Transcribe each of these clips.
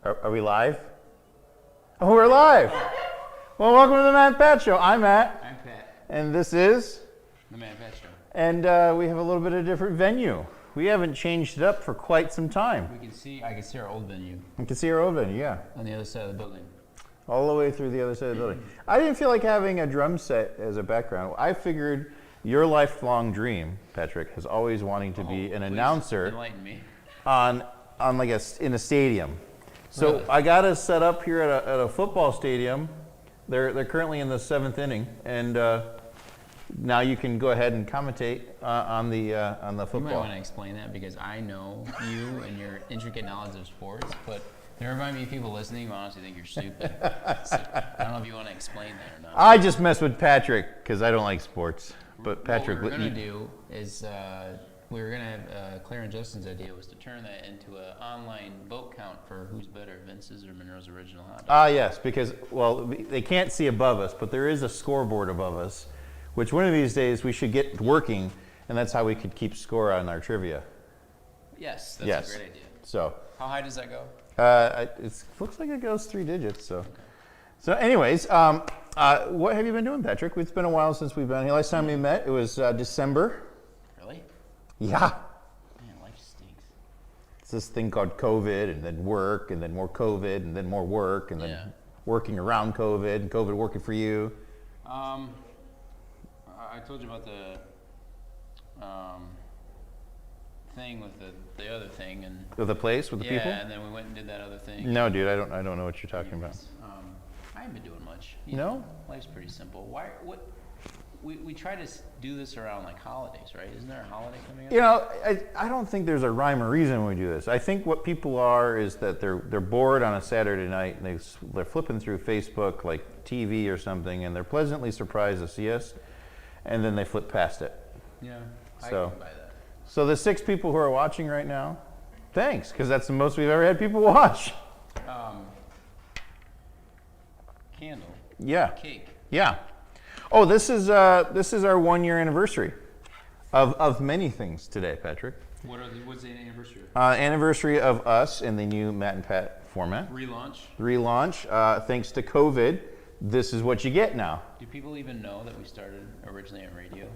Are we live? Oh, we're live. Well, welcome to the Matt and Pat Show. I'm Matt. I'm Pat. And this is? The Matt and Pat Show. And we have a little bit of a different venue. We haven't changed it up for quite some time. I can see our old venue. You can see our old venue, yeah. On the other side of the building. All the way through the other side of the building. I didn't feel like having a drum set as a background. I figured your lifelong dream, Patrick, has always wanting to be an announcer. Enlighten me. On like in a stadium. So Really? I got us set up here at a football stadium. They're currently in the 7th inning, and now you can go ahead and commentate on the football. You might want to explain that because I know you and your intricate knowledge of sports, but there might be people listening who honestly think you're stupid. So I don't know if you want to explain that or not. I just mess with Patrick because I don't like sports. But Patrick, what we're going to do is we were going to have Claire and Justin's idea was to turn that into an online vote count for who's better, Vince's or Monroe's Original Hot Dog. Yes, because, well, they can't see above us, but there is a scoreboard above us, which one of these days we should get working, and that's how we could keep score on our trivia. Yes, that's a great idea. So, how high does that go? it looks like it goes 3 digits. So, Okay. So anyways, what have you been doing, Patrick? It's been a while since we've been here. Last time we met, it was December. Really? Yeah. Man, life stinks. It's this thing called COVID, and then work, and then more COVID, and then more work, and then working around COVID, and COVID working for you. I told you about the thing with the other thing, and With the place, with the people? yeah, and then we went and did that other thing. No, dude, I don't know what you're talking about. I haven't been doing much. No? Life's pretty simple. We try to do this around like holidays, right? Isn't there a holiday coming up? You know, I don't think there's a rhyme or reason when we do this. I think what people are is that they're bored on a Saturday night, and they're flipping through Facebook, like TV or something, and they're pleasantly surprised to see us, and then they flip past it. Yeah, So- I can buy that. So the 6 people who are watching right now, thanks, because that's the most we've ever had people watch. Candle. Yeah. Cake. Yeah. Oh, this is our 1-year anniversary of many things today, Patrick. What's the anniversary of? Anniversary of us in the new Matt and Pat format. Relaunch. Thanks to COVID, this is what you get now. Do people even know that we started originally on radio?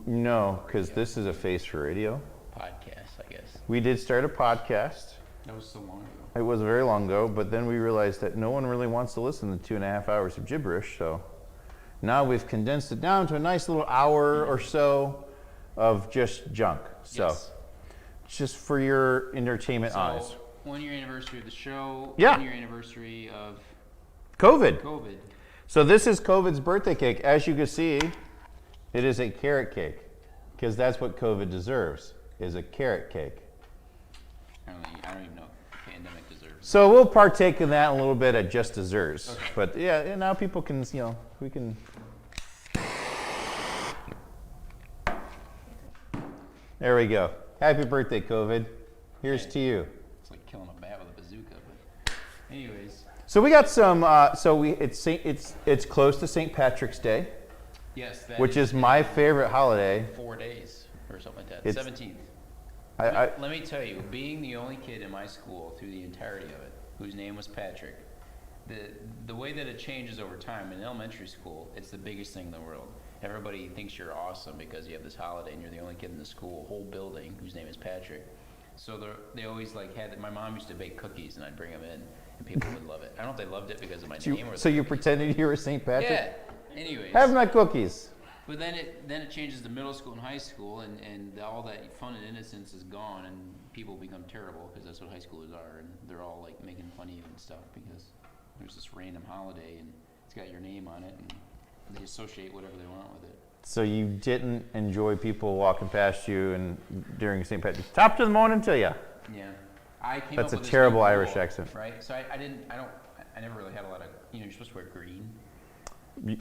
No, because this is a face for radio. Podcast, I guess. We did start a podcast. That was so long ago. It was very long ago, but then we realized that no one really wants to listen to 2.5 hours of gibberish, so now we've condensed it down to a nice little hour or so of just junk. So, Yes. just for your entertainment eyes. 1-year anniversary of the show. Yeah. 1-year anniversary of COVID. COVID. So this is COVID's birthday cake. As you can see, it is a carrot cake, because that's what COVID deserves, is a carrot cake. I don't even know if the pandemic deserves. So we'll partake in that a little bit at just desserts. Okay. But yeah, and now people can, we can. There we go. Happy birthday, COVID. Here's to you. It's like killing a bat with a bazooka. But anyways, So we got some. It's close to St. Patrick's Day, yes, that which is my favorite holiday. 4 days or something like that. It's- 17th. I Let me tell you, being the only kid in my school through the entirety of it, whose name was Patrick, the way that it changes over time in elementary school, it's the biggest thing in the world. Everybody thinks you're awesome because you have this holiday and you're the only kid in the school, whole building, whose name is Patrick. So they always like had. My mom used to bake cookies and I'd bring them in, and people would love it. I don't know if they loved it because of my name or. so you pretended you were St. Patrick? Yeah. Anyways. Have my cookies. But then it changes to middle school and high school, and all that fun and innocence is gone, and people become terrible because that's what high schoolers are, and they're all like making fun of you and stuff because there's this random holiday and it's got your name on it, and they associate whatever they want with it. So you didn't enjoy people walking past you and during St. Patrick's. Top to the morning to you. Yeah, I came That's up a with this terrible new Irish rule, accent. right? So I never really had a lot of. You're supposed to wear green.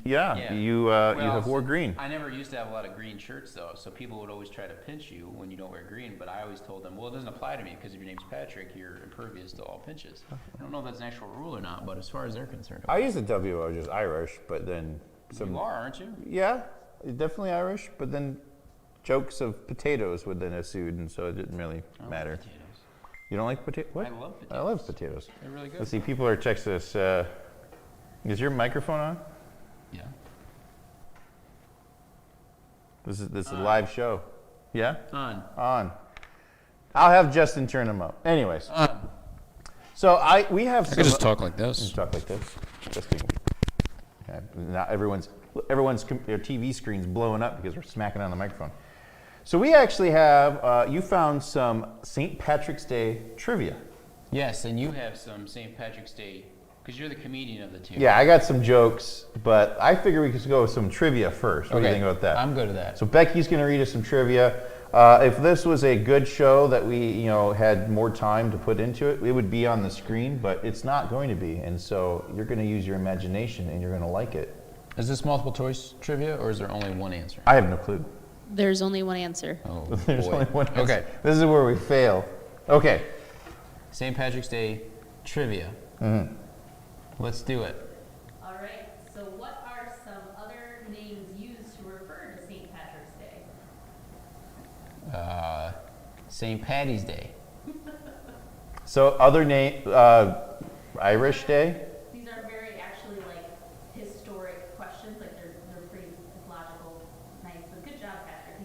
Yeah. You Well, have wore green. I never used to have a lot of green shirts though, so people would always try to pinch you when you don't wear green. But I always told them, well, it doesn't apply to me because if your name's Patrick, you're impervious to all pinches. I don't know if that's an actual rule or not, but as far as they're concerned, I use the W, I was just Irish, but then you are, aren't you? Yeah, definitely Irish, but then jokes of potatoes would then ensued, and so it didn't really I don't matter. like potatoes. You don't like potato? What? I love potatoes. I love potatoes. They're really good. Let's see. People are texting us. Is your microphone on? Yeah. This is a live show. Yeah. On. I'll have Justin turn them up. Anyways. So we have. I could just talk like this. Just talk like this. Justin. Okay. Now everyone's their TV screen's blowing up because we're smacking on the microphone. So we actually have. You found some St. Patrick's Day trivia. Yes, and you have some St. Patrick's Day, because you're the comedian of the two. Yeah, I got some jokes, but I figure we could go with some trivia first. What do you think about that? I'm good at that. So Becky's going to read us some trivia. If this was a good show that we, had more time to put into it, it would be on the screen, but it's not going to be. And so you're going to use your imagination and you're going to like it. Is this multiple choice trivia, or is there only one answer? I have no clue. There's only one answer. Oh, There's boy. only one answer. Okay. This is where we fail. Okay. St. Patrick's Day trivia. Mm-hmm. Let's do it. All right. So what are some other names used to refer to St. Patrick's Day? St. Patty's Day. So other name, Irish Day? These are very actually historic questions. They're pretty logical, nice. But good job, Patrick.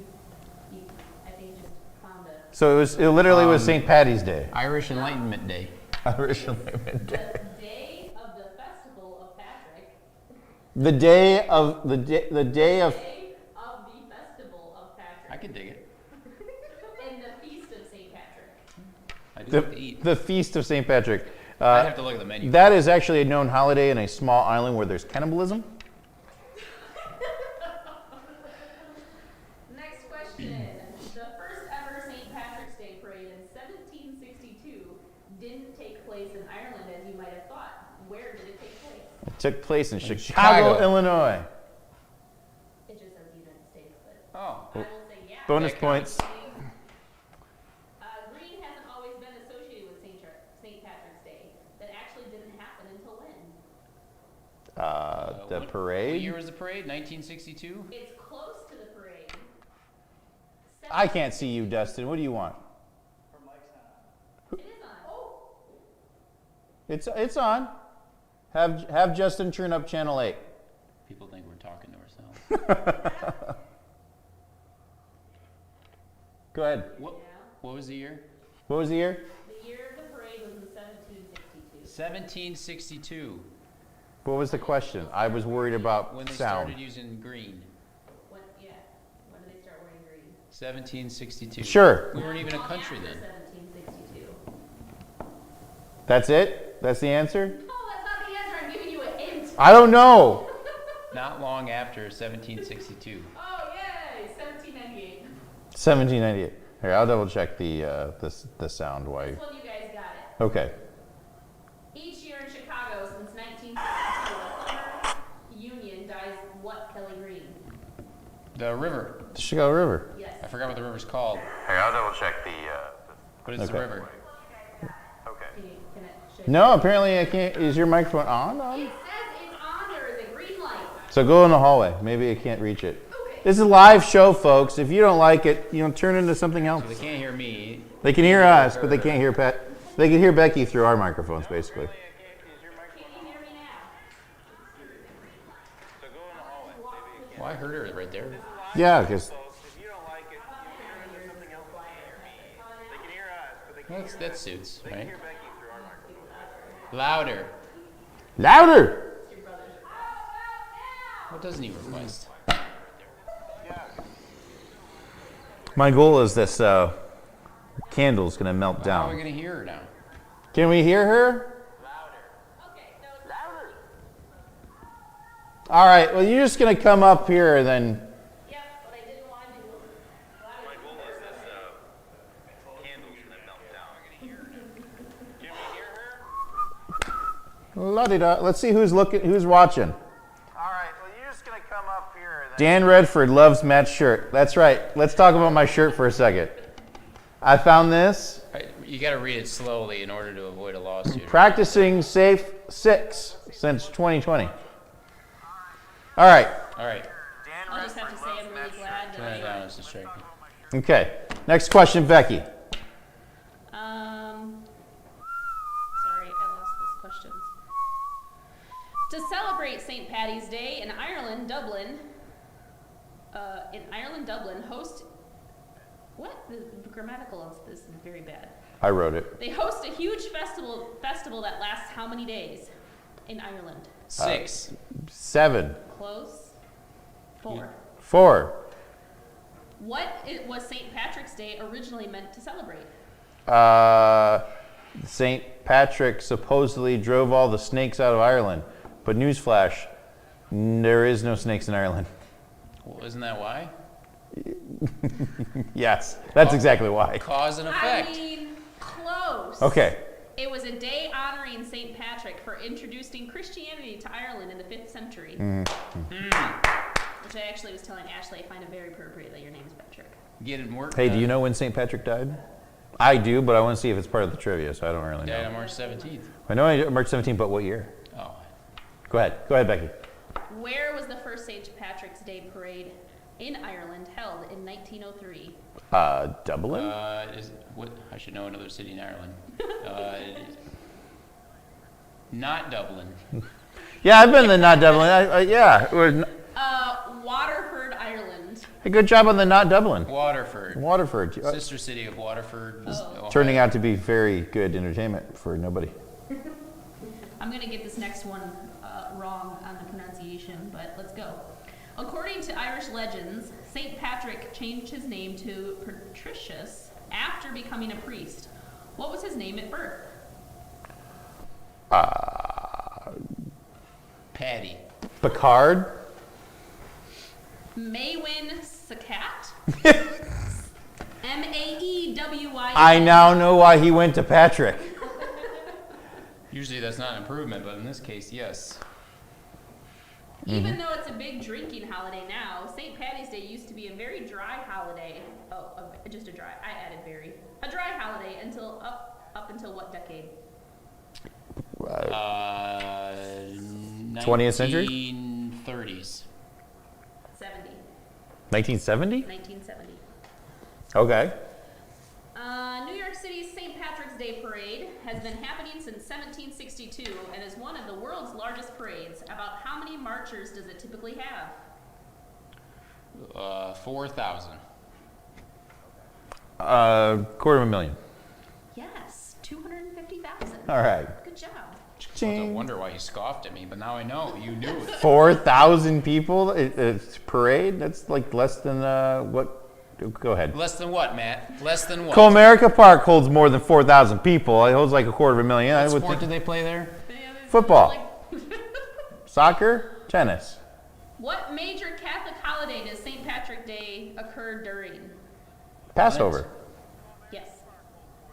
He I think just found a So it literally was St. Patty's Day. Irish Enlightenment Day. Irish Enlightenment Day. the day of the festival of Patrick. The day of The day of the festival of Patrick. I can dig it. And the feast of St. Patrick. I do like to eat. The Feast of St. Patrick. I'd have to look at the menu. That is actually a known holiday in a small island where there's cannibalism. Next question. The first ever St. Patrick's Day parade in 1762 didn't take place in Ireland as you might have thought. Where did it take place? It took place in Chicago, Chicago. Illinois. It just says the United States, but Oh. I will say yeah. Bonus Yeah, points. Green hasn't always been associated with St. Patrick's Day. That actually didn't happen until when? The What parade. year was the parade? 1962? It's close to the parade. I can't see you, Dustin. What do you want? It is on. Oh, It's on. Have Justin turn up channel 8. People think we're talking to ourselves. Go ahead. What was the year? What was the year? the year of the parade was in 1762. 1762. What was the question? I was worried about When they sound. started using green. When did they start wearing green? 1762. Sure. We weren't even a country After then. 1762. That's it? That's the answer? No, that's not the answer. I'm giving you a hint. I don't know. Not long after 1762. Oh, yay! 1798. 1798. Here, I'll double check the sound. Why? This one you guys got it. Okay. Each year in Chicago since 1962, the Summer Union dyes what Kelly green? The river. The Chicago River. Yes. I forgot what the river's called. Here, I'll double check the. But it's the Okay. river. Okay. Can it show you? No, apparently I can't. Is your microphone on? It says it's on. There is a green light. So go in the hallway. Maybe I can't reach it. Okay. This is a live show, folks. If you don't like it, turn into something else. So they can't hear me. They can hear us, but they can't hear Pat. They can hear Becky through our microphones, basically. Can you hear me now? Well, I heard her right there. Yeah, because That suits, right? Louder. louder. What doesn't he request? My goal is this candle's gonna melt How are we down. gonna hear her now? Can we hear her? Okay. No, it's louder. All right. Well, you're just gonna come up here and then. Yep, but I didn't want to do My goal is this candle's gonna melt down. Can we hear her? La-di-da. Let's see who's watching. All right. Well, you're just gonna come up here. Dan Redford loves Matt's shirt. That's right. Let's talk about my shirt for a second. I found this. You got to read it slowly in order to avoid a lawsuit. Practicing Safe 6 since 2020. All right. All right. I'll just have to say I'm really glad Turn it that down. It's distracting. Okay. Next question, Becky. The grammatical of this is very bad. I wrote it. They host a huge festival that lasts how many days in Ireland? 6. 7. Close. 4. 4. Was St. Patrick's Day originally meant to celebrate? St. Patrick supposedly drove all the snakes out of Ireland. But newsflash, there is no snakes in Ireland. Well, isn't that why? Yes, that's exactly why. Cause and effect. I mean, close. Okay. It was a day honoring St. Patrick for introducing Christianity to Ireland in the 5th century. Which I actually was telling Ashley, I find it very appropriate that your name is Patrick. Getting work Hey, done. do you know when St. Patrick died? I do, but I want to see if it's part of the trivia, so I don't really Died know. on March 17th. I know March 17th, but what year? Oh. Go ahead, Becky. Where was the first St. Patrick's Day parade in Ireland held in 1903? Dublin? I should know another city in Ireland. Not Dublin. Yeah, I've been to not Dublin. Yeah. Waterford, Ireland. Hey, good job on the not Dublin. Waterford. Waterford. Sister city of Waterford. Ohio. Turning out to be very good entertainment for nobody. I'm going to get this next one wrong on the pronunciation, but let's go. According to Irish legends, St. Patrick changed his name to Patricius after becoming a priest. What was his name at birth? Patty. Picard? Maewyn Sacat? Maewyn. I now know why he went to Patrick. Usually that's not an improvement, but in this case, yes. Even though it's a big drinking holiday now, St. Patty's Day used to be a very dry holiday. Just a dry. I added very. A dry holiday until up until what decade? 20th century? 1930s. 70. 1970? 1970. Okay. New York City's St. Patrick's Day Parade has been happening since 1762 and is one of the world's largest parades. About how many marchers does it typically have? 4,000. 250,000. Yes, 250,000. All right. Good job. I wonder why you scoffed at me, but now I know. You knew it. 4,000 people? It's parade? That's like less than what? Go ahead. Less than what, Matt? Less than what? Comerica Park holds more than 4,000 people. It holds like 250,000. What I would sport think. do they play there? Football. Soccer? Tennis. What major Catholic holiday does St. Patrick Day occur during? Passover. Yes,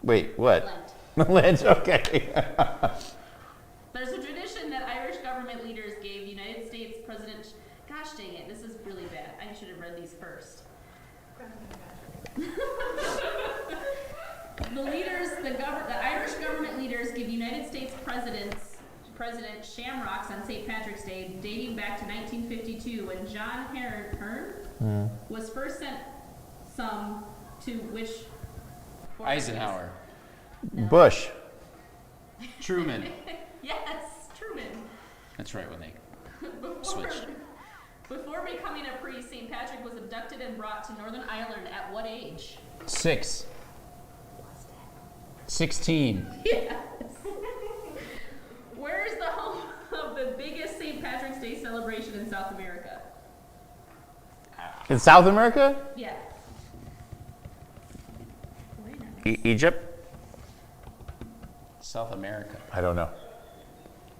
Wait, what? Lent. Lent, okay. There's a tradition that Irish government leaders gave United States President. Gosh dang it, this is really bad. I should have read these first. The Irish government leaders give United States President shamrocks on St. Patrick's Day, dating back to 1952, when John Hearn was first sent some to which? Eisenhower. No. Bush. Truman. Yes, Truman. That's right, when they Before, switched. before becoming a priest, St. Patrick was abducted and brought to Northern Ireland at what age? 6. 16. Yes. Where is the home of the biggest St. Patrick's Day celebration in South America? In South America? Yeah. Egypt? South America. I don't know.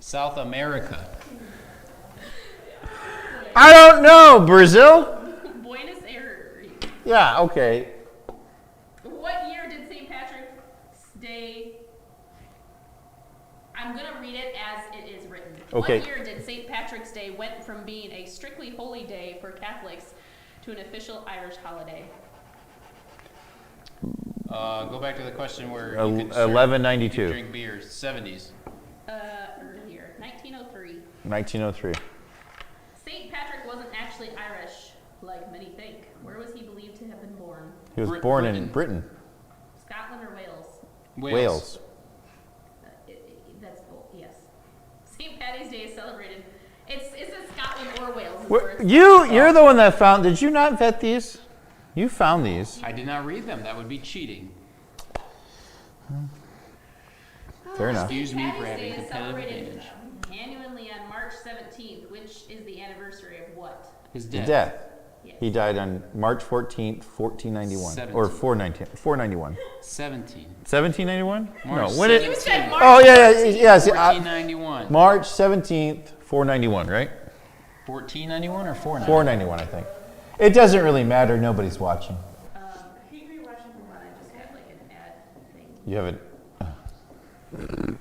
South America. I don't know. Brazil? Buenos Aires. Yeah, okay. What year did St. Patrick's Day? I'm going to read it as it is written. Okay. What year did St. Patrick's Day went from being a strictly holy day for Catholics to an official Irish holiday? Go back to the question where you could 1192. you could drink beer. 70s. Earlier, 1903. 1903. St. Patrick wasn't actually Irish, like many think. Where was he believed to have been born? He was born in Britain. Britain. Scotland or Wales? Wales. That's both, yes. St. Patty's Day is celebrated. It's Scotland or Wales. You're the one that found. Did you not vet these? You found these. I did not read them. That would be cheating. Fair enough. Excuse me St. for Patty's Day having is competitive celebrated advantage. annually on March 17th, which is the anniversary of what? His His death. death. Yes. He died on March 14th, 1491. Or 491. 17. 1791? March No, when it... You said March Oh, yeah, 14th. yes. 1491. March 17th, 491, right? 1491 or 491? 491, I think. It doesn't really matter. Nobody's watching. I think we were watching the one. I just had like an ad thing. You have it.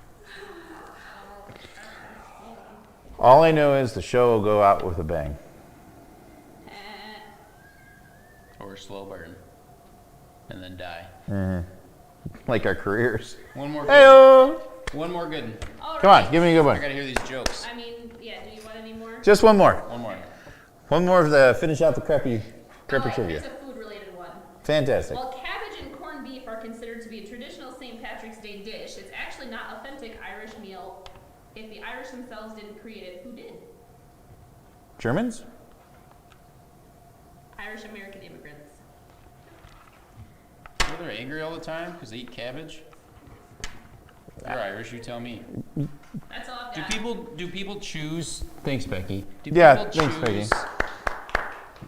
All I know is the show will go out with a bang. Or a slow burn. And then die. Like our careers. One more good. Hey-o! One more good one. All Come right. on, give me a good I one. gotta hear these jokes. I mean, yeah, do you want any more? Just one more. One more. One more of the finish out the crappy Here's trivia. a food-related one. Fantastic. While cabbage and corned beef are considered to be a traditional St. Patrick's Day dish, it's actually not authentic Irish meal. If the Irish themselves didn't create it, who did? Germans? Irish American immigrants. Well, they're angry all the time because they eat cabbage. You're Irish, you tell me. That's all I've Do got. people choose? Thanks, Becky. Do Yeah, people thanks, Becky.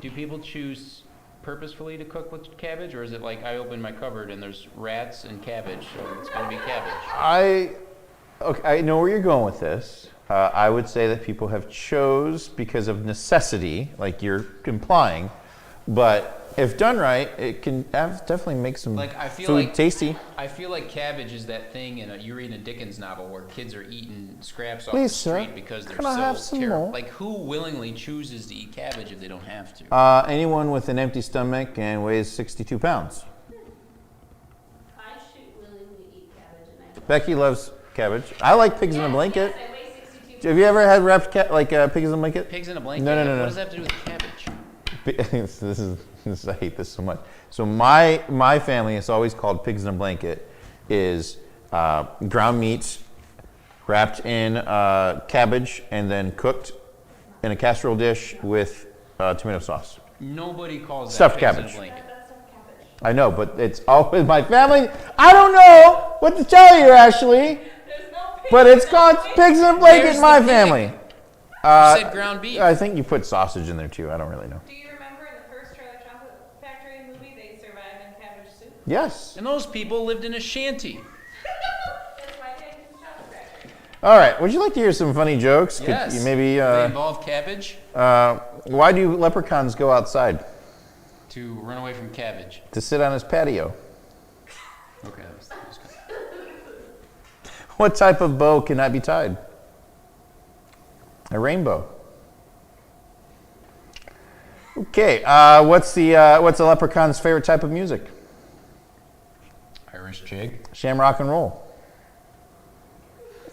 Do people choose purposefully to cook with cabbage, or is it like I open my cupboard and there's rats and cabbage, so it's gonna be cabbage? I know where you're going with this. I would say that people have chose because of necessity, like you're implying, but if done right, it can definitely make some Like, I feel food like- tasty. I feel like cabbage is that thing you read in a Dickens novel where kids are eating scraps off Please, the sir, street because they're can I have so some terrible. more? Like, who willingly chooses to eat cabbage if they don't have to? Anyone with an empty stomach and weighs 62 pounds. I should willingly eat cabbage, and I Becky loves cabbage. I like pigs in a blanket. Yes, I weigh 62 Have you ever had wrapped pigs in a blanket? Pigs in a blanket? No. What does that have to do with cabbage? I hate this so much. So my family, it's always called pigs in a blanket, is ground meat wrapped in cabbage and then cooked in a casserole dish with tomato sauce. Nobody calls that Stuffed pigs in cabbage. a blanket. I know, but it's always my family. I don't know what to tell you, Ashley, There's no pig but it's in called it. pigs in a blanket There's in my the pig. family. You said ground beef. I think you put sausage in there too. I don't really know. Do you remember in the first Charlie Chocolate Factory movie, they survived in cabbage soup? Yes. And those people lived in a shanty. That's why they had the chocolate factory. All right. Would you like to hear some funny jokes? Could Yes. you maybe. They involve cabbage Why do leprechauns go outside? to run away from cabbage. To sit on his patio. Okay, that was good. What type of bow cannot be tied? A rainbow. Okay. What's a leprechaun's favorite type of music? Irish jig. Shamrock and roll.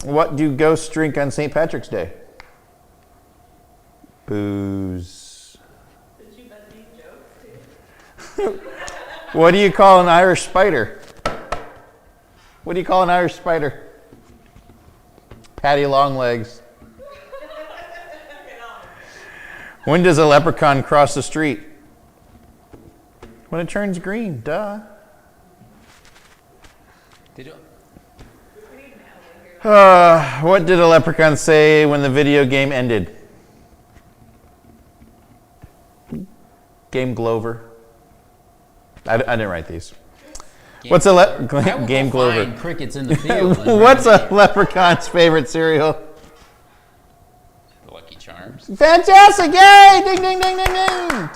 What do ghosts drink on St. Patrick's Day? Booze. Did you bet these jokes too? What do you call an Irish spider? What do you call an Irish spider? Patty Longlegs. When does a leprechaun cross the street? When it turns green, duh. Did you? What did a leprechaun say when the video game ended? Game Glover. I didn't write these. What's a Game Glover? Find crickets in the field. and What's run a leprechaun's favorite cereal? The Lucky Charms. Fantastic! Yay! Ding, ding, ding, ding, ding!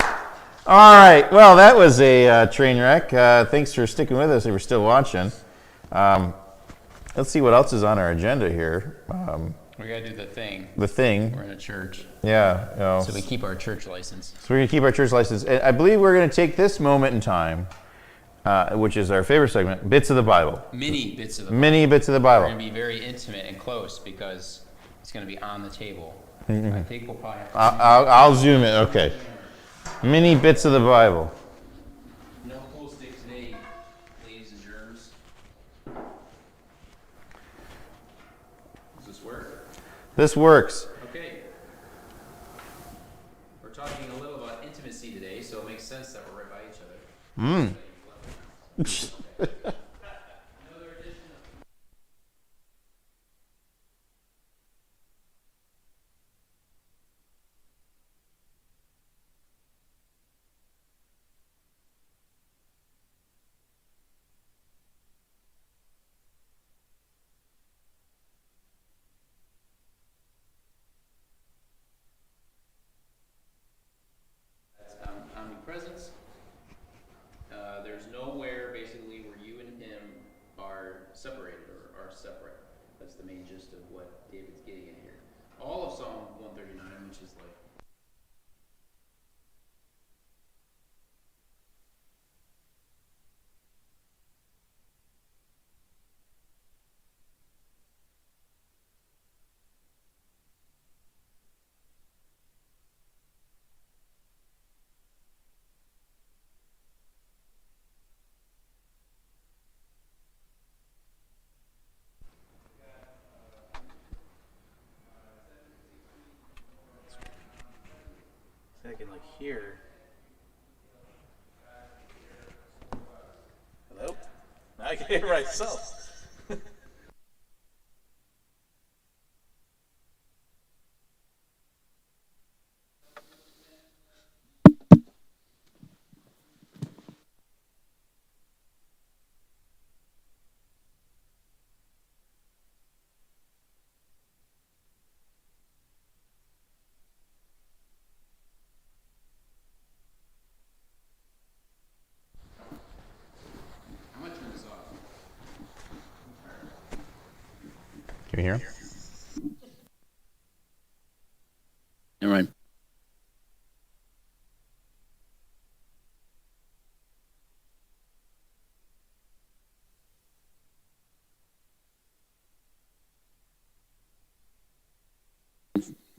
All right. Well, that was a train wreck. Thanks for sticking with us if you're still watching. Let's see what else is on our agenda here. We gotta do the thing. The thing. We're in a church, Yeah. You know, so we keep our church license. so we're going to keep our church license. And I believe we're going to take this moment in time, which is our favorite segment, Bits of the Bible. Mini bits of the. Many bits of the We're Bible. gonna be very intimate and close because it's gonna be on the table. Mm-hmm. I think we'll probably have to. I'll zoom it. Okay. Many bits of the Bible. No pool stick today, ladies and germs. Does this work? This works. Okay. We're talking a little about intimacy today, so it makes sense that we're right by each other. Mm. Omnipresence. There's nowhere basically where you and him are separated or are separate. That's the main gist of what David's getting at here. All of Psalm 139, which is like I can like hear. Hello? I can hear myself. I'm gonna turn this off. Can you hear? Never mind.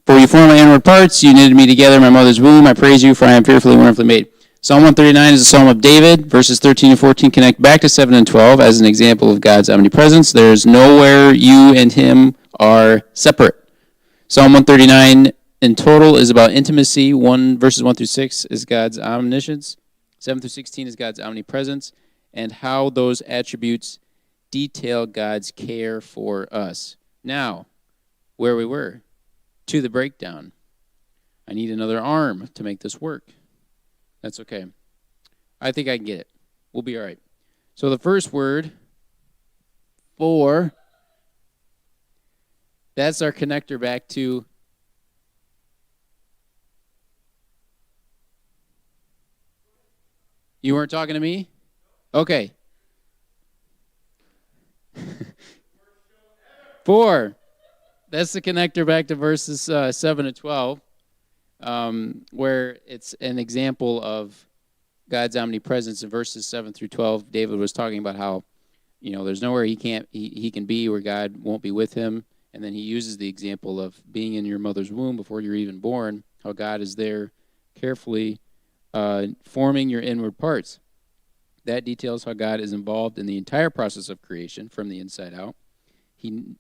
For you formed my inward parts, you knitted me together in my mother's womb. I praise you, for I am fearfully and wonderfully made. Psalm 139 is a psalm of David. Verses 13 and 14 connect back to 7 and 12 as an example of God's omnipresence. There's nowhere you and him are separate. Psalm 139 in total is about intimacy. Verses 1 through 6 is God's omniscience. 7 through 16 is God's omnipresence, and how those attributes detail God's care for us. Now, where we were, to the breakdown. I need another arm to make this work. That's okay. I think I can get it. We'll be all right. So the first word, for, that's our connector back to You weren't talking to me? Okay. 4. That's the connector back to verses 7 and 12, where it's an example of God's omnipresence. In verses 7 through 12, David was talking about how, there's nowhere he can be where God won't be with him. And then he uses the example of being in your mother's womb before you're even born, how God is there carefully forming your inward parts. That details how God is involved in the entire process of creation from the inside out. You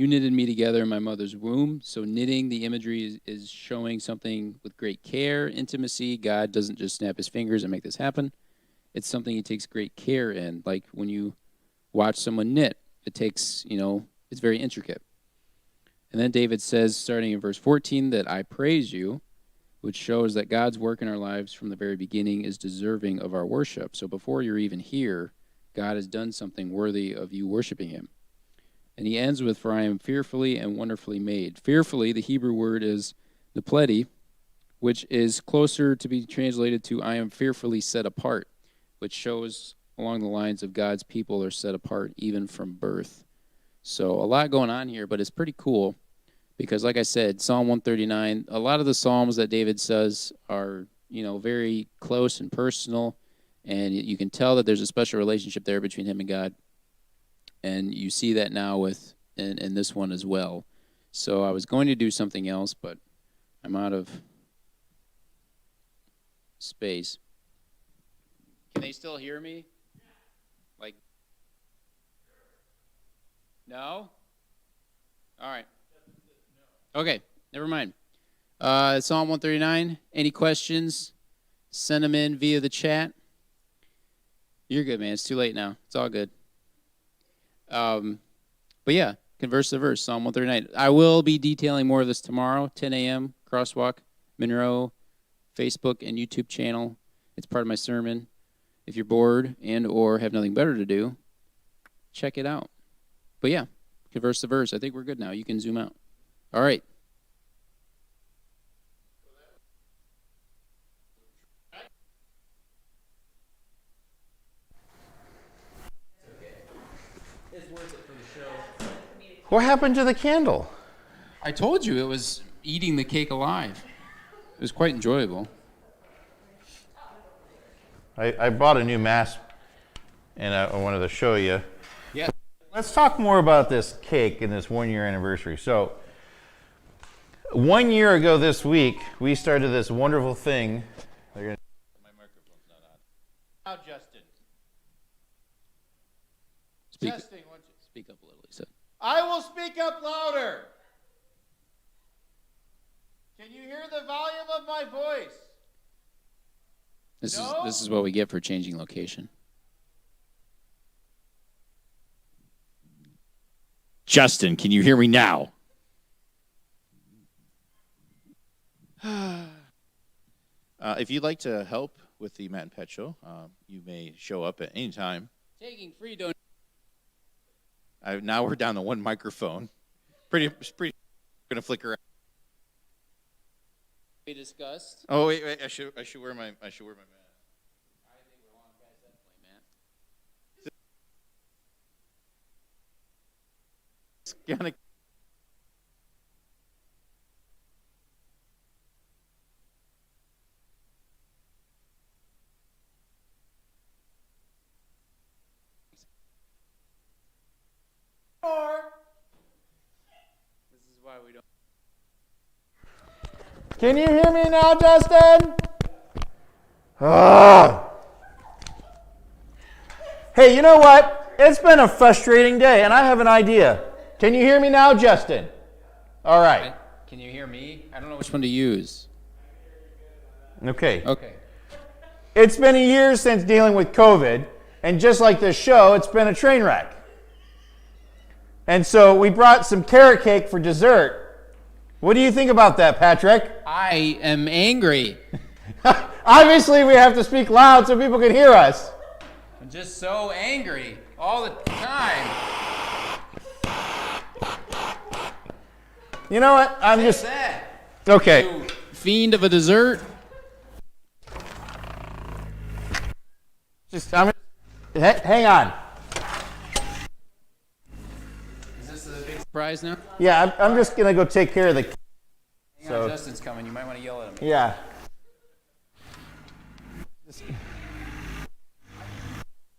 knitted me together in my mother's womb. So knitting, the imagery is showing something with great care, intimacy. God doesn't just snap his fingers and make this happen. It's something he takes great care in. Like when you watch someone knit, it takes, it's very intricate. And then David says, starting in verse 14, that I praise you, which shows that God's work in our lives from the very beginning is deserving of our worship. So before you're even here, God has done something worthy of you worshiping him. And he ends with, for I am fearfully and wonderfully made. Fearfully, the Hebrew word is nepledi, which is closer to be translated to I am fearfully set apart, which shows along the lines of God's people are set apart even from birth. So a lot going on here, but it's pretty cool because, like I said, Psalm 139, a lot of the Psalms that David says are, very close and personal, and you can tell that there's a special relationship there between him and God. And you see that now in this one as well. So I was going to do something else, but I'm out of space. Can they still hear me? Like, no? All right. Okay, never mind. Psalm 139, any questions? Send them in via the chat. You're good, man. It's too late now. It's all good. But yeah, Converse the Verse, Psalm 139. I will be detailing more of this tomorrow, 10 a.m., Crosswalk, Monroe, Facebook and YouTube channel. It's part of my sermon. If you're bored and or have nothing better to do, check it out. But yeah, Converse the Verse. I think we're good now. You can zoom out. All right. What happened to the candle? I told you it was eating the cake alive. It was quite enjoyable. I bought a new mask, and I wanted to show you. Yeah. Let's talk more about this cake and this 1 year anniversary. So, 1 year ago this week, we started this wonderful thing. My microphone's not on. Now, Justin. Testing, why don't you Speak up a little, he said. I will speak up louder. Can you hear the volume of my voice? This is what we get for changing location. Justin, can you hear me now? If you'd like to help with the Matt and Pet Show, you may show up at any time. Taking free donations. Now we're down to one microphone. Pretty gonna flicker out. We discussed. Oh wait, I should wear my mask. I think we're long past that point, man. It's gonna. This is why we don't. Can you hear me now, Justin? Hey, you know what? It's been a frustrating day, and I have an idea. Can you hear me now, Justin? All right. Can you hear me? I don't know which one to use. Okay. Okay. It's been a year since dealing with COVID, and just like this show, it's been a train wreck. And so we brought some carrot cake for dessert. What do you think about that, Patrick? I am angry. Obviously, we have to speak loud so people can hear us. I'm just so angry all the time. You know what? I'm just... That. Okay. You fiend of a dessert. Hang on. Is this a big surprise now? Yeah, I'm just going to go take care of the... Hang on, Justin's coming. You might want to yell at him. Yeah.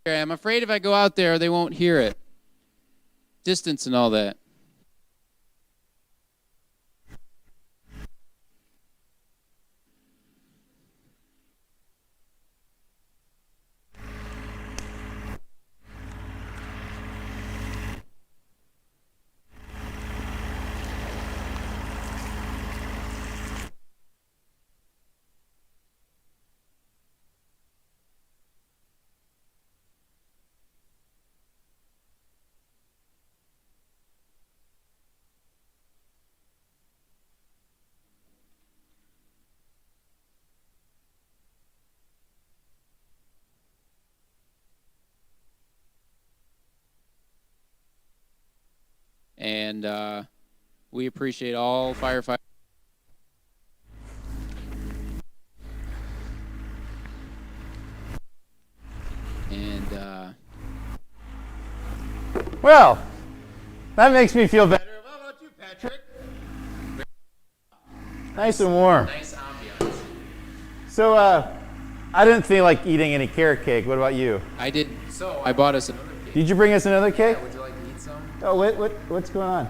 I'm afraid if I go out there, they won't hear it. Distance and all that. And we appreciate all firefighters. And Well, that makes me feel better. How about you, Patrick? Nice and warm. nice ambiance. So, I didn't feel like eating any carrot cake. What about you? I did. So I bought us another cake. Did you bring us another cake? Would you like to eat some? Oh, what's going on?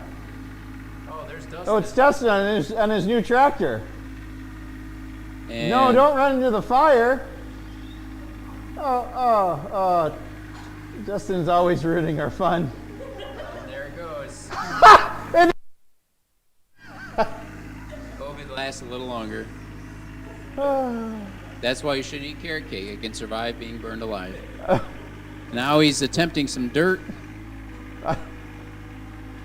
Oh, there's Dustin. Oh, it's Dustin on his new tractor. And No, don't run into the fire. Oh. Dustin's always ruining our fun. And there it goes. And- COVID lasts a little longer. That's why you shouldn't eat carrot cake. It can survive being burned alive. Now he's attempting some dirt.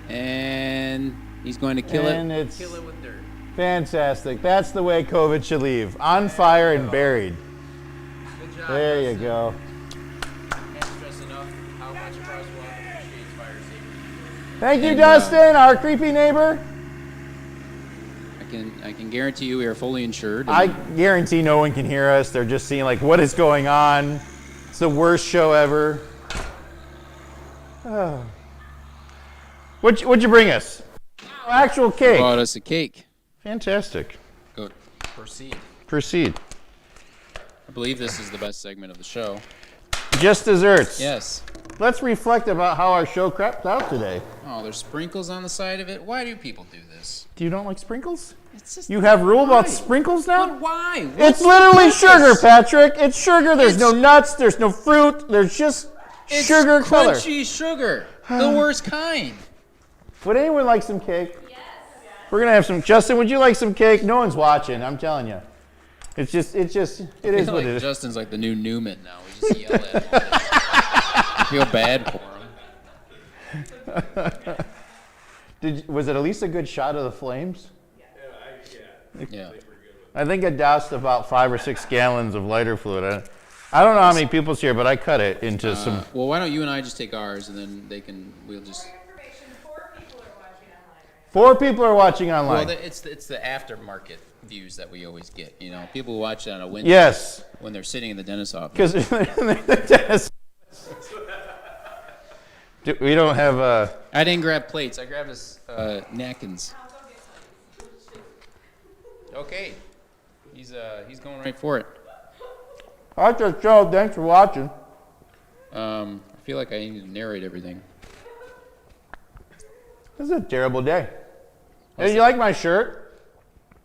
And he's going to kill And it. it's Kill it with dirt. fantastic. That's the way COVID should leave. On fire and buried. Good job. There you Dustin. go. Can't stress enough how much CrossWalks appreciates fire safety. Thank you, And, Dustin, our creepy neighbor. I can guarantee you we are fully insured. I guarantee no one can hear us. They're just seeing like, what is going on? It's the worst show ever. Oh. What'd you bring us? Oh, actual cake. brought us a cake. Fantastic. Go proceed. Proceed. I believe this is the best segment of the show. Just desserts. Yes. Let's reflect about how our show crapped out today. Oh, there's sprinkles on the side of it. Why do people do this? Do you don't like sprinkles? It's just You have rule about why? sprinkles now? But why? It's What's the literally purpose? sugar, Patrick. It's sugar. There's no It's- nuts. There's no fruit. There's just It's sugar color. crunchy sugar. The worst kind. Would anyone like some cake? Yes. We're gonna have some. Justin, would you like some cake? No one's watching. I'm telling you. It is I what feel like it is. Justin's like the new Newman now. We just yell at him. I feel bad for him. Was it at least a good shot of the flames? Yeah. I think I doused about 5 or 6 gallons of lighter fluid. I don't know how many people's here, but I cut it into some. Well, why don't you and I just take ours and then we'll just. For information, 4 people are watching online right 4 people are watching Well, online. it's the aftermarket views that we always get. You know, people watch it on a Wednesday Yes, when they're sitting in the dentist's office. because we don't have I didn't grab plates. I grabbed his napkins. Okay, he's going right for it. That's our show. Thanks for watching. I feel like I need to narrate everything. This is a terrible day. Hey, you like my shirt?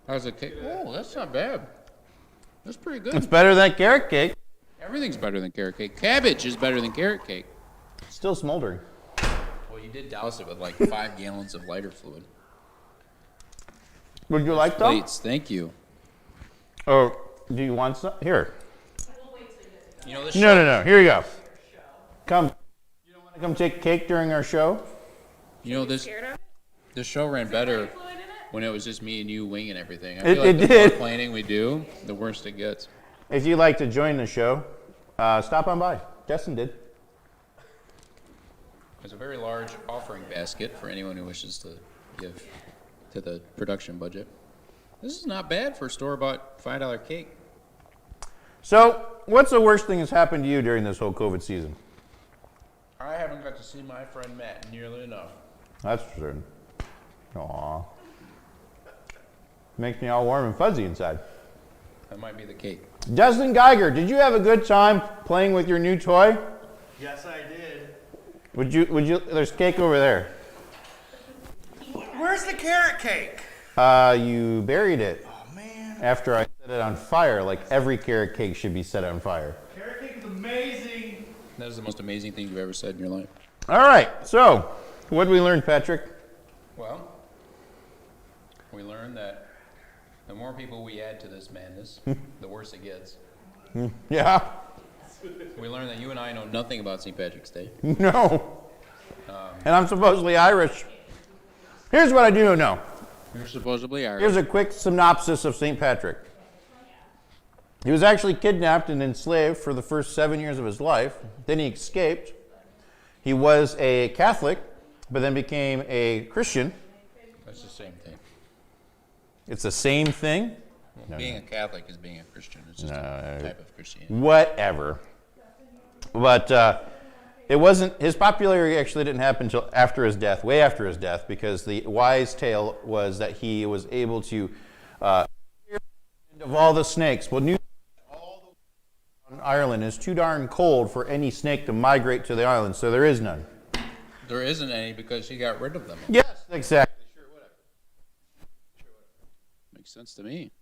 How's the cake? Oh, that's not bad. That's pretty good. It's better than carrot cake. Everything's better than carrot cake. Cabbage is better than carrot cake. Still smoldering. Well, you did douse it with like 5 gallons of lighter fluid. Would you like some? Plates, thank you. Or do you want some? Here. You know this. No. Here you go. Come. You don't want to come take cake during our show? You know this. Scared of it? This show ran better Fluid in it? when it was just me and you winging everything. I It- feel like it the did. more planning we do, the worse it gets. If you'd like to join the show, stop on by. Justin did. There's a very large offering basket for anyone who wishes to give to the production budget. This is not bad for a store-bought $5 cake. So, what's the worst thing that's happened to you during this whole COVID season? I haven't got to see my friend Matt nearly enough. That's for certain. Aw. Makes me all warm and fuzzy inside. That might be the cake. Justin Geiger, did you have a good time playing with your new toy? Yes, I did. Would you, there's cake over there. Where's the carrot cake? You buried it Oh man, after I set it on fire, like every carrot cake should be set on fire. carrot cake is amazing. That is the most amazing thing you've ever said in your life. All right, so what did we learn, Patrick? Well, we learned that the more people we add to this madness, the worse it gets. Yeah? We learned that you and I know nothing about St. Patrick's Day. No. And I'm supposedly Irish. Here's what I do know. You're supposedly Irish. Here's a quick synopsis of St. Patrick. He was actually kidnapped and enslaved for the first 7 years of his life. Then he escaped. He was a Catholic, but then became a Christian. That's the same thing. It's the same thing? No, Being a Catholic is being a Christian. It's just a type of Christianity. Whatever. But it wasn't, his popularity actually didn't happen until after his death, way after his death, because the wise tale was that he was able to of all the snakes. Well, all the in Ireland is too darn cold for any snake to migrate to the island, so there is none. There isn't any because he got rid of them. Yes, exactly. Makes sense to me.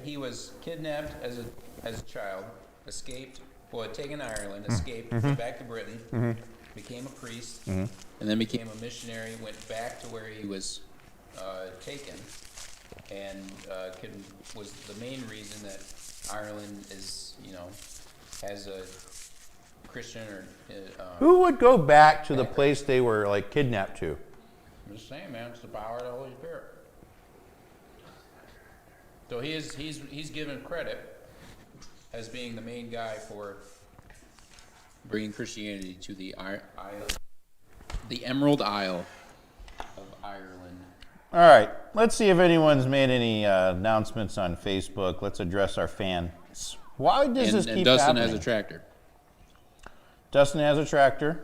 He was kidnapped as a child, escaped, had taken to Ireland, escaped, went back to Britain, became a priest, and then became a missionary, went back to where he was taken, and was the main reason that Ireland is, has a Christian or Who would go back to the place they were like kidnapped to? I'm just saying, man, it's the power of the Holy Spirit. So he's given credit as being the main guy for bringing Christianity to the Emerald Isle of Ireland. All right, let's see if anyone's made any announcements on Facebook. Let's address our fans. Why does this keep And Dustin happening? has a tractor. Dustin has a tractor.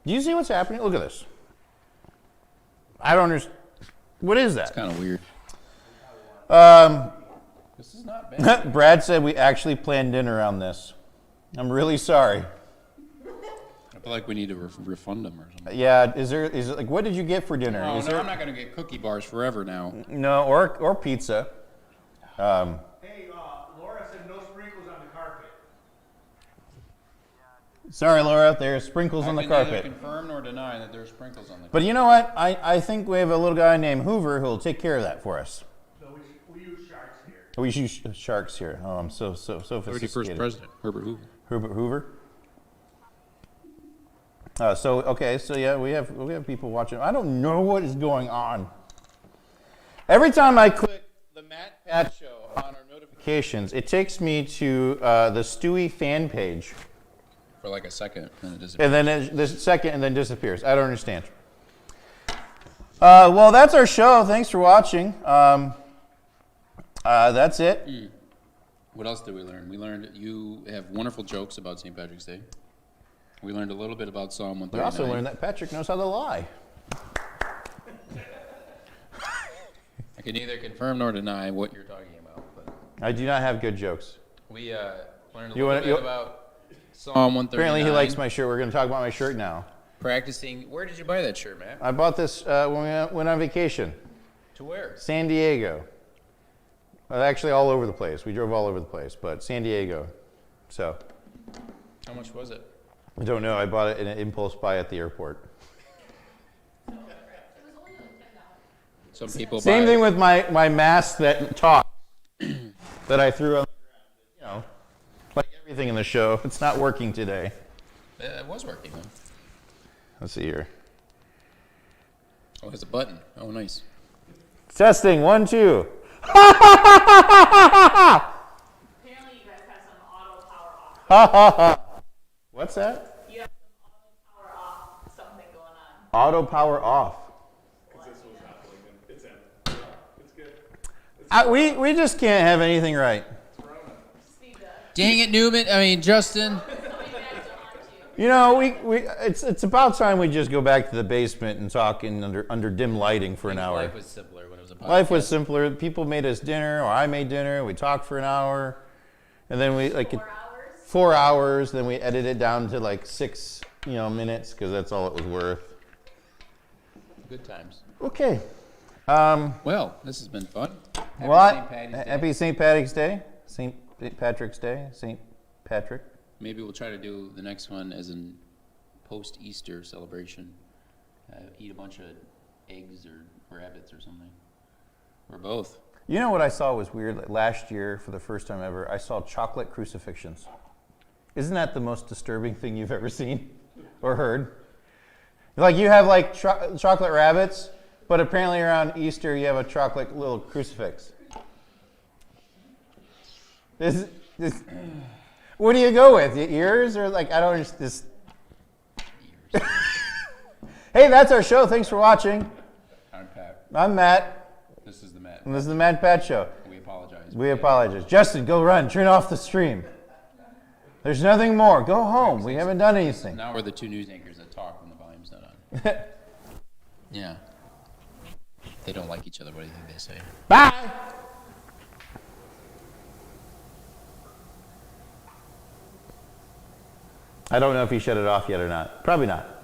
Do you see what's happening? Look at this. I don't understand. What is that? It's kind of weird. This is not bad. Brad said we actually planned dinner around this. I'm really sorry. I feel like we need to refund them or something. Yeah, is it like what did you get for dinner? Oh, Is no, there I'm not going to get cookie bars forever now. no or pizza? Hey, Laura said no sprinkles on the carpet. Sorry, Laura, there's sprinkles on the I can neither carpet. confirm nor deny that there's sprinkles on the carpet. But you know what? I think we have a little guy named Hoover who'll take care of that for us. No, we use sharks here. We use sharks here. Oh, I'm so sophisticated. 31st president, Herbert Hoover. Herbert Hoover. So yeah, we have people watching. I don't know what is going on. Every time I click the Matt Pat Show on our notifications, it takes me to the Stewie fan page, For like a second, and it disappears. and then the second, and then disappears. I don't understand. Well, that's our show. Thanks for watching. That's it. What else did we learn? We learned you have wonderful jokes about St. Patrick's Day. We learned a little bit about Psalm 139. We also learned that Patrick knows how to lie. I can neither confirm nor deny what you're talking about. But I do not have good jokes. we learned a You little wanna- bit you- about Psalm 139. Apparently, he likes my shirt. We're going to talk about my shirt now. Practicing. Where did you buy that shirt, Matt? I bought this when we went on vacation. To where? San Diego. Well, actually, all over the place. We drove all over the place, but San Diego. So, How much was it? I don't know. I bought it in an impulse buy at the airport. Some people Same buy thing with my mask that talks that I threw on the ground. You know, like everything in the show, it's not working today. It was working, though. Let's see here. Oh, it has a button. Oh, nice. Testing 1, 2. Apparently you guys have some auto power off. Ha ha ha. What's that? You have some auto power off something going on. Auto power off. It's in. It's good. We just can't have anything right. Just need to Dang it, Newman. I mean, Justin. somebody back to haunt you. You know, it's about time we just go back to the basement and talk under dim lighting for an hour. Life was simpler when it was a podcast. Life was simpler. People made us dinner, or I made dinner. We talked for an hour, and then we 4 hours. 4 hours. Then we edited it down to like 6, minutes because that's all it was worth. Good times. Okay. Well, this has been fun. Happy What? St. Patty's Day. Happy St. Patrick's Day. St. Patrick's Day. St. Patrick. Maybe we'll try to do the next one as in post-Easter celebration. Eat a bunch of eggs or rabbits or something. Or both. You know what I saw was weird? Like last year, for the first time ever, I saw chocolate crucifixions. Isn't that the most disturbing thing you've ever seen or heard? Like you have like chocolate rabbits, but apparently around Easter you have a chocolate little crucifix. This, what do you go with? Your ears or like I don't understand. Hey, that's our show. Thanks for watching. I'm Pat. I'm Matt, This is the Matt. and this is the Matt Pat Show. We apologize. We apologize. Justin, go run. Turn off the stream. There's nothing more. Go home. We haven't done anything. Now we're the two news anchors that talk when the volume's not on. Yeah. They don't like each other. What do you think they say? Bye. I don't know if he shut it off yet or not. Probably not.